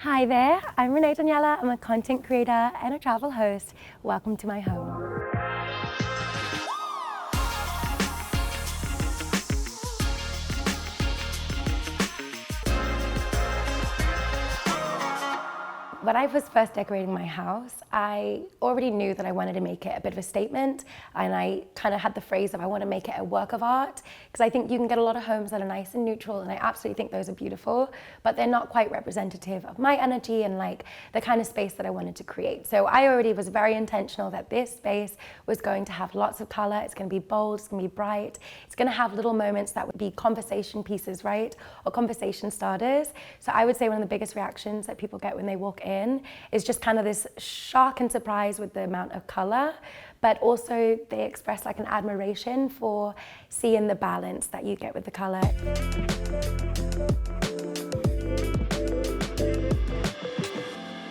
Hi there, I'm Rene Daniella. I'm a content creator and a travel host. Welcome to my home. When I was first decorating my house, I already knew that I wanted to make it a bit of a statement, and I kind of had the phrase of I want to make it a work of art, because I think you can get a lot of homes that are nice and neutral, and I absolutely think those are beautiful, but they're not quite representative of my energy and like the kind of space that I wanted to create. So I already was very intentional that this space was going to have lots of color, it's going to be bold, it's going to be bright, it's going to have little moments that would be conversation pieces, right? Or conversation starters. So I would say one of the biggest reactions that people get when they walk in is just kind of this shock and surprise with the amount of color, but also they express like an admiration for seeing the balance that you get with the color.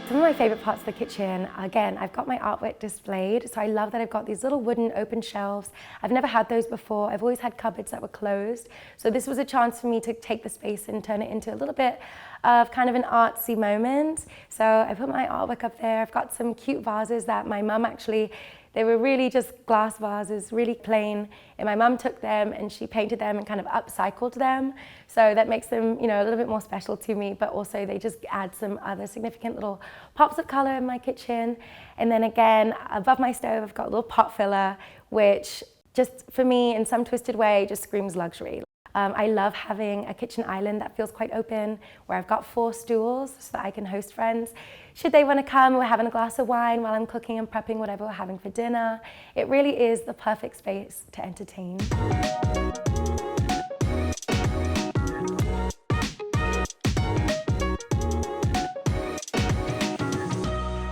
Some of my favorite parts of the kitchen, again, I've got my artwork displayed, so I love that I've got these little wooden open shelves. I've never had those before. I've always had cupboards that were closed. So this was a chance for me to take the space and turn it into a little bit of kind of an artsy moment. So I put my artwork up there. I've got some cute vases that my mum actually, they were really just glass vases, really plain. And my mum took them and she painted them and kind of upcycled them. So that makes them, a little bit more special to me, but also they just add some other significant little pops of color in my kitchen. And then again, above my stove, I've got a little pot filler, which just for me, in some twisted way, just screams luxury. I love having a kitchen island that feels quite open, where I've got 4 stools so that I can host friends. Should they want to come, we're having a glass of wine while I'm cooking and prepping whatever we're having for dinner. It really is the perfect space to entertain.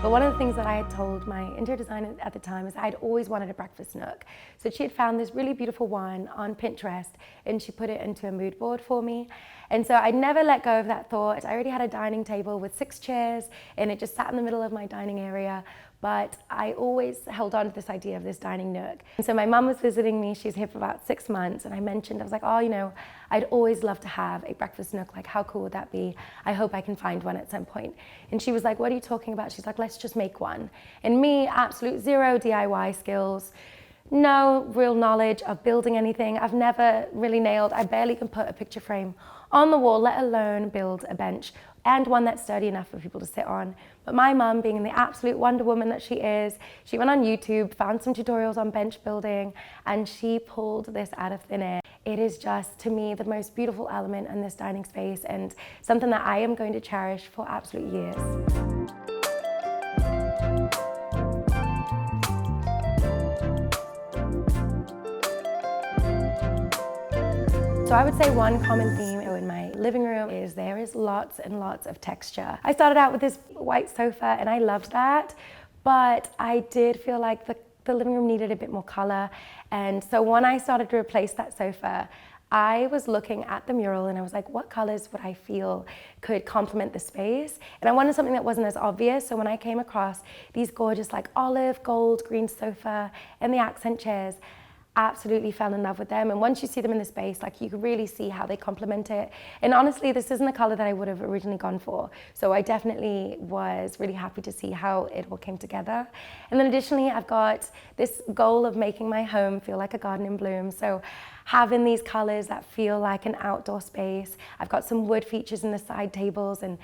But one of the things that I had told my interior designer at the time is I'd always wanted a breakfast nook. So she had found this really beautiful one on Pinterest and she put it into a mood board for me. And so I never let go of that thought. I already had a dining table with 6 chairs and it just sat in the middle of my dining area. But I always held on to this idea of this dining nook. And so my mum was visiting me, she was here for about 6 months, and I was like, I'd always love to have a breakfast nook, like how cool would that be? I hope I can find one at some point. And she was like, what are you talking about? She's like, let's just make one. And me, absolute zero DIY skills, no real knowledge of building anything. I've never really I barely can put a picture frame on the wall, let alone build a bench, and one that's sturdy enough for people to sit on. But my mum, being the absolute Wonder Woman that she is, she went on YouTube, found some tutorials on bench building, and she pulled this out of thin air. It is just, to me, the most beautiful element in this dining space and something that I am going to cherish for absolute years. So I would say one common theme in my living room is there is lots and lots of texture. I started out with this white sofa and I loved that, but I did feel like the living room needed a bit more color. And so when I started to replace that sofa, I was looking at the mural and I was like, what colors would I feel could complement the space? And I wanted something that wasn't as obvious. So when I came across these gorgeous like olive, gold, green sofa and the accent chairs, absolutely fell in love with them. And once you see them in the space, like you can really see how they complement it. And honestly, this isn't a color that I would have originally gone for. So I definitely was really happy to see how it all came together. And then additionally, I've got this goal of making my home feel like a garden in bloom. So having these colors that feel like an outdoor space. I've got some wood features in the side tables and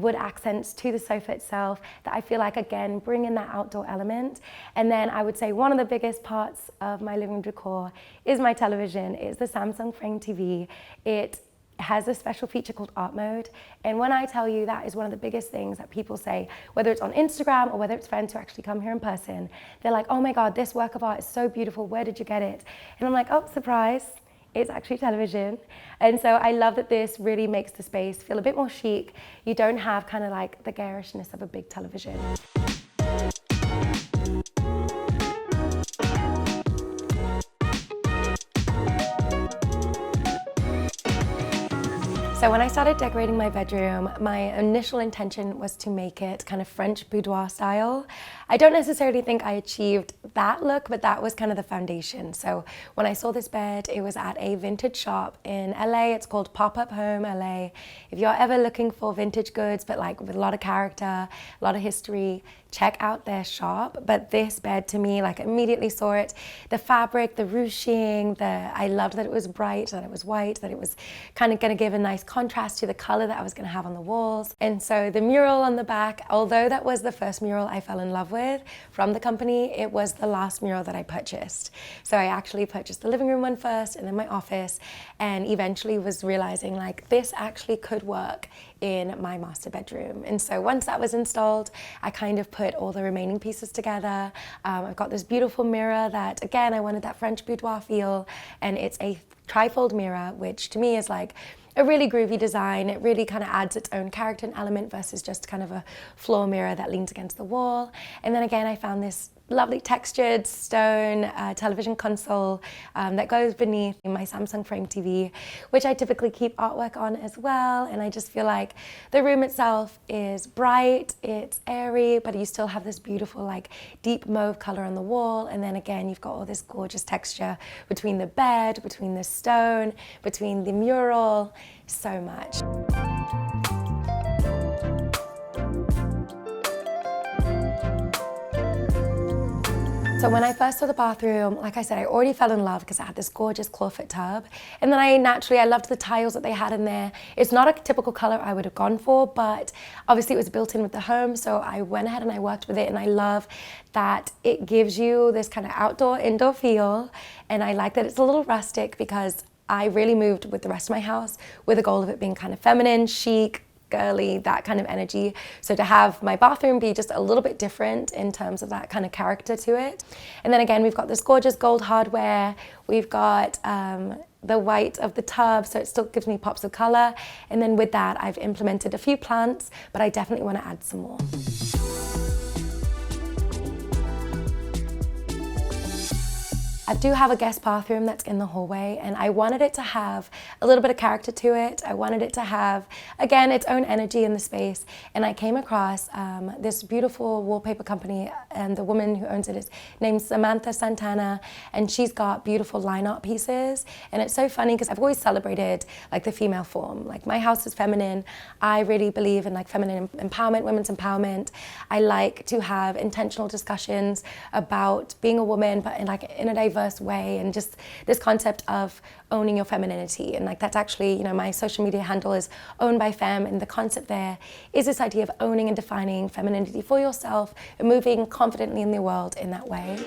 wood accents to the sofa itself that I feel like, again, bring in that outdoor element. And then I would say one of the biggest parts of my living room decor is my television. It's the Samsung Frame TV. It has a special feature called art mode. And when I tell you that is one of the biggest things that people say, whether it's on Instagram or whether it's friends who actually come here in person, they're like, oh my God, this work of art is so beautiful. Where did you get it? And I'm like, oh, surprise. It's actually television. And so I love that this really makes the space feel a bit more chic. You don't have kind of like the garishness of a big television. So when I started decorating my bedroom, my initial intention was to make it kind of French boudoir style. I don't necessarily think I achieved that look, but that was kind of the foundation. So when I saw this bed, it was at a vintage shop in LA. It's called Pop-Up Home LA. If you're ever looking for vintage goods, but like with a lot of character, a lot of history, check out their shop. But this bed to me, like immediately saw it. The fabric, the ruching, I loved that it was bright, that it was white, that it was kind of gonna give a nice contrast to the color that I was gonna have on the walls. And so the mural on the back, although that was the first mural I fell in love with from the company, it was the last mural that I purchased. So I actually purchased the living room one first and then my office, and eventually was realizing like this actually could work in my master bedroom. And so once that was installed, I kind of put all the remaining pieces together. I've got this beautiful mirror that, again, I wanted that French boudoir feel, and it's a trifold mirror, which to me is like a really groovy design. It really kind of adds its own character and element versus just kind of a floor mirror that leans against the wall. And then again, I found this lovely textured stone television console that goes beneath my Samsung frame TV, which I typically keep artwork on as well. And I just feel like the room itself is bright, it's airy, but you still have this beautiful like deep mauve color on the wall. And then again, you've got all this gorgeous texture between the bed, between the stone, between the mural, so much. So when I first saw the bathroom, like I said, I already fell in love because I had this gorgeous clawfoot tub. And then I loved the tiles that they had in there. It's not a typical color I would have gone for, but obviously it was built in with the home. So I went ahead and I worked with it, and I love that it gives you this kind of outdoor, indoor feel. And I like that it's a little rustic because I really moved with the rest of my house with the goal of it being kind of feminine, chic, girly, that kind of energy. So to have my bathroom be just a little bit different in terms of that kind of character to it. And then again, we've got this gorgeous gold hardware. We've got the white of the tub, so it still gives me pops of color. And then with that, I've implemented a few plants, but I definitely want to add some more. I do have a guest bathroom that's in the hallway, and I wanted it to have a little bit of character to it. I wanted it to have, again, its own energy in the space. And I came across this beautiful wallpaper company, and the woman who owns it is named Samantha Santana, and she's got beautiful line art pieces. And it's so funny because I've always celebrated like the female form. Like my house is feminine. I really believe in like feminine empowerment, women's empowerment. I like to have intentional discussions about being a woman, but in a diverse way, and just this concept of owning your femininity. And like that's actually, you know, my social media handle is owned by femme, and the concept there is this idea of owning and defining femininity for yourself and moving confidently in the world in that way.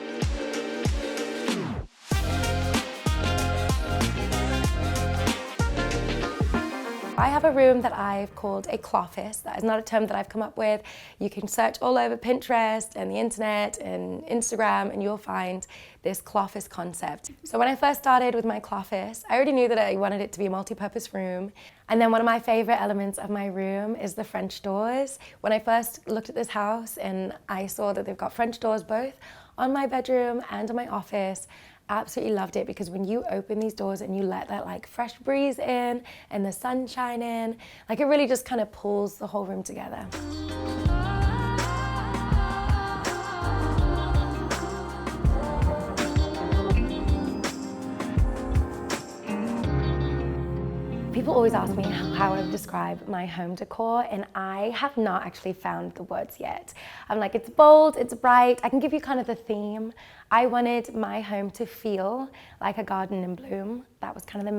I have a room that I've called a clo-ffice. That is not a term that I've come up with. You can search all over Pinterest and the internet and Instagram, and you'll find this clo-ffice concept. So when I first started with my clo-ffice, I already knew that I wanted it to be a multi-purpose room. And then one of my favorite elements of my room is the French doors. When I first looked at this house and I saw that they've got French doors both on my bedroom and on my office, absolutely loved it, because when you open these doors and you let that like fresh breeze in and the sunshine in, like it really just kind of pulls the whole room together. People always ask me how I would describe my home decor, and I have not actually found the words yet. I'm like, it's bold, it's bright. I can give you kind of the theme. I wanted my home to feel like a garden in bloom. That was kind of the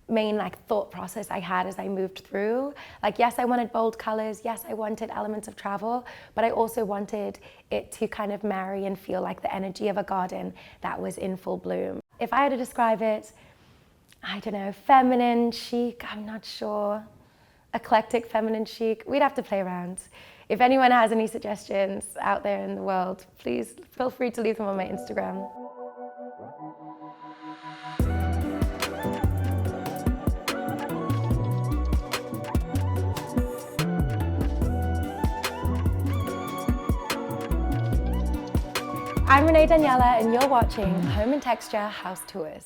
main like thought process I had as I moved through. Like, yes, I wanted bold colors. Yes, I wanted elements of travel, but I also wanted it to kind of marry and feel like the energy of a garden that was in full bloom. If I had to describe it, I don't know, feminine, chic, I'm not sure. Eclectic, feminine, chic, we'd have to play around. If anyone has any suggestions out there in the world, please feel free to leave them on my Instagram. I'm Rene Daniella, and you're watching Home and Texture House Tours.